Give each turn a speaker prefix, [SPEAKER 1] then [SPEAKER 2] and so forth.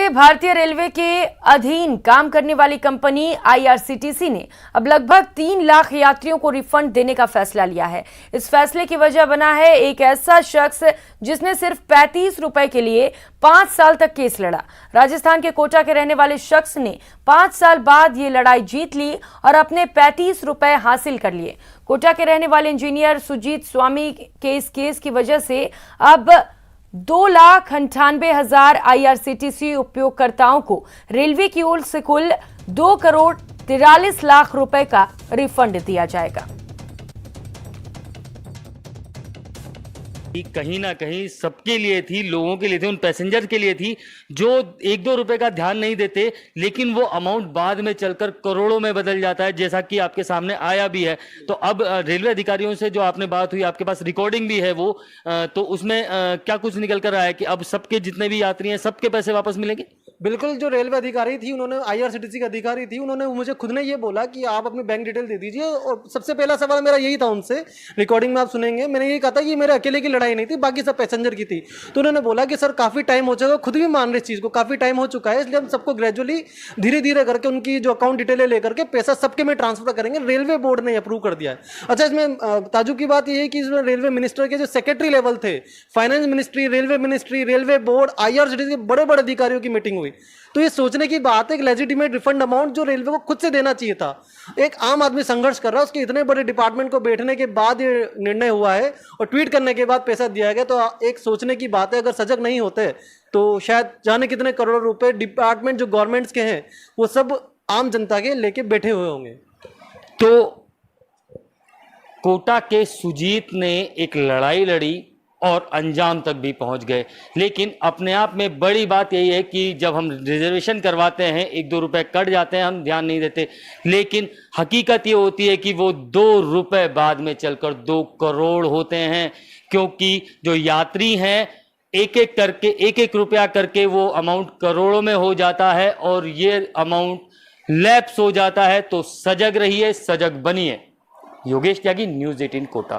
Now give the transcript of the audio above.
[SPEAKER 1] से भारतीय रेलवे के अधीन काम करने वाली कंपनी आईआरसीटीसी ने अब लगभग 3 लाख यात्रियों को रिफंड देने का फैसला लिया है। इस फैसले की वजह बना है एक ऐसा शख्स जिसने सिर्फ 35 रुपए के लिए 5 साल तक केस लड़ा। राजस्थान के कोटा के रहने वाले शख्स ने 5 साल बाद ये लड़ाई जीत ली और अपने 35 रुपए हासिल कर लिए। कोटा के रहने वाले इंजीनियर सुजीत स्वामी के इस केस की वजह से अब 2,98,000 आईआरसीटीसी उपयोगकर्ताओं को रेलवे की ओर से कुल 2,43,00,000 रुपए का रिफंड दिया जाएगा।
[SPEAKER 2] कहीं ना कहीं सबके लिए थी, लोगों के लिए थी, उन पैसेंजर के लिए थी जो 1-2 रुपए का ध्यान नहीं देते, लेकिन वो अमाउंट बाद में चलकर करोड़ों में बदल जाता है, जैसा कि आपके सामने आया भी है। तो अब रेलवे अधिकारियों से जो आपने बात हुई, आपके पास रिकॉर्डिंग भी है वो, तो उसमें क्या कुछ निकल कर आया है कि अब सबके जितने भी यात्री हैं सबके पैसे वापस मिलेंगे?
[SPEAKER 3] बिल्कुल, जो रेलवे अधिकारी थी, उन्होंने आईआरसीटीसी के अधिकारी थी, उन्होंने मुझे खुद ने ये बोला कि आप अपनी बैंक डिटेल दे दीजिए। और सबसे पहला सवाल मेरा यही था उनसे, रिकॉर्डिंग में आप सुनेंगे, मैंने यही कहा था कि मेरे अकेले की लड़ाई नहीं थी, बाकी सब पैसेंजर की थी। तो उन्होंने बोला कि सर काफ़ी टाइम हो चुका है, खुद भी मान रहे इस चीज़ को, काफ़ी टाइम हो चुका है, इसलिए हम सबको ग्रेजुअली धीरे धीरे करके उनकी जो अकाउंट डिटेलें लेकर के पैसा सबके में ट्रांसफर करेंगे। रेलवे बोर्ड ने अप्रूव कर दिया है। अच्छा, इसमें ताजुब की बात यह है कि इसमें रेलवे मिनिस्टर के जो सेक्रेटरी लेवल थे, finance ministry, railway board, IRCTC के बड़े बड़े अधिकारियों की मीटिंग हुई। तो ये सोचने की बात है कि लेजिटिमेट रिफंड अमाउंट जो रेलवे को खुद से देना चाहिए था, एक आम आदमी संघर्ष कर रहा है, उसके इतने बड़े डिपार्टमेंट को बैठने के बाद ये निर्णय हुआ है और ट्वीट करने के बाद पैसा दिया गया। तो एक सोचने की बात है, अगर सजग नहीं होते तो शायद जाने कितने करोड़ रुपए डिपार्टमेंट जो गवर्नमेंट्स के हैं वो सब आम जनता के लेके बैठे हुए होंगे।
[SPEAKER 2] तो कोटा के सुजीत ने एक लड़ाई लड़ी और अंजाम तक भी पहुंच गए, लेकिन अपने आप में बड़ी बात यही है कि जब हम रिजर्वेशन करवाते हैं 1-2 रुपए कट जाते हैं, हम ध्यान नहीं देते, लेकिन हकीकत ये होती है कि वो 2 रुपए बाद में चलकर 2 करोड़ होते हैं, क्योंकि जो यात्री हैं एक एक रुपया करके वो अमाउंट करोड़ों में हो जाता है और ये अमाउंट लैप्स हो जाता है। तो सजग रहिए, सजग बनिए। योगेश त्यागी, न्यूज़ 18 कोटा।